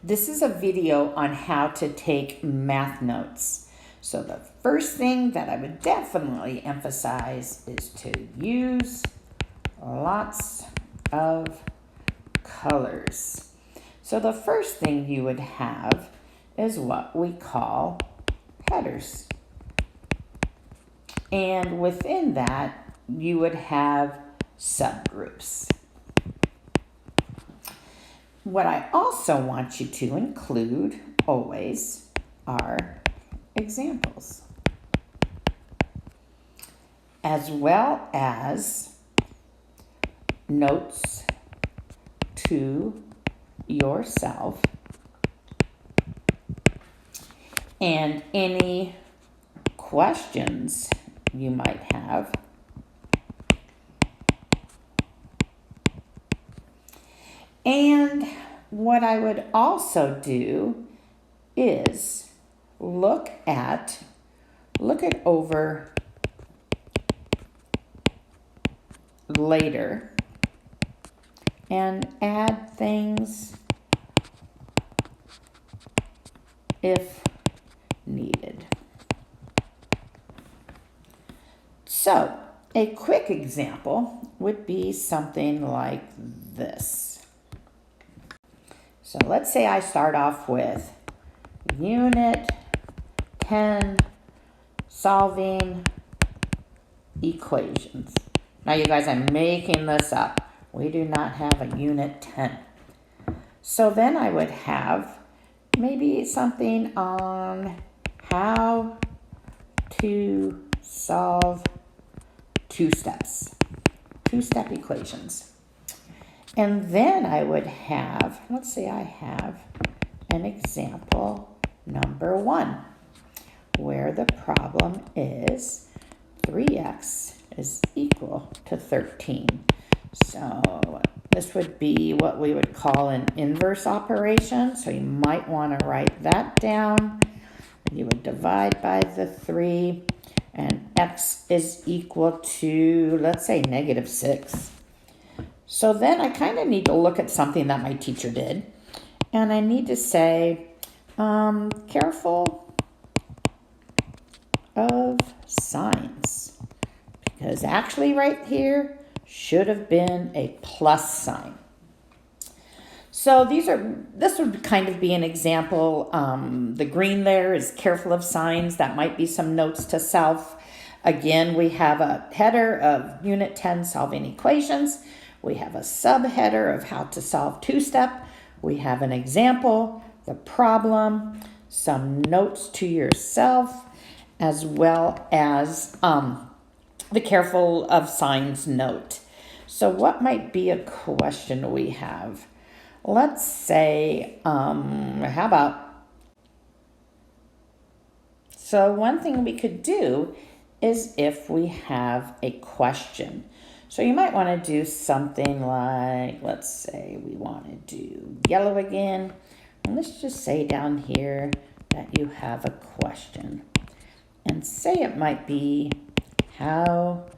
This is a video on how to take math notes. So the first thing that I would definitely emphasize is to use lots of colors. So the first thing you would have is what we call headers. And within that, you would have subgroups. What I also want you to include always are examples, as well as notes to yourself and any questions you might have. And what I would also do is look it over later and add things if needed. So, a quick example would be something like this. So let's say I start off with Unit 10, solving equations. Now you guys, I'm making this up. We do not have a Unit 10. So then I would have maybe something on how to solve two-step equations. And then I would have, let's say I have an example number 1, where the problem is 3x is equal to 13. So this would be what we would call an inverse operation. So you might want to write that down. You would divide by the 3, and x is equal to, let's say, -6. So then I kind of need to look at something that my teacher did. And I need to say, careful of signs. Because actually right here should have been a plus sign. So this would kind of be an example. The green there is careful of signs. That might be some notes to self. Again, we have a header of Unit 10, solving equations. We have a subheader of how to solve two-step. We have an example, the problem, some notes to yourself, as well as the careful of signs note. So what might be a question we have? Let's say, how about, so one thing we could do is if we have a question. So you might want to do something like, let's say we want to do yellow again. And let's just say down here that you have a question. And say it might be, how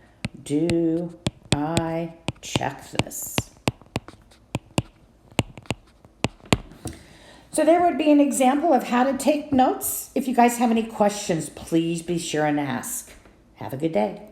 do I check this? So there would be an example of how to take notes. If you guys have any questions, please be sure and ask. Have a good day.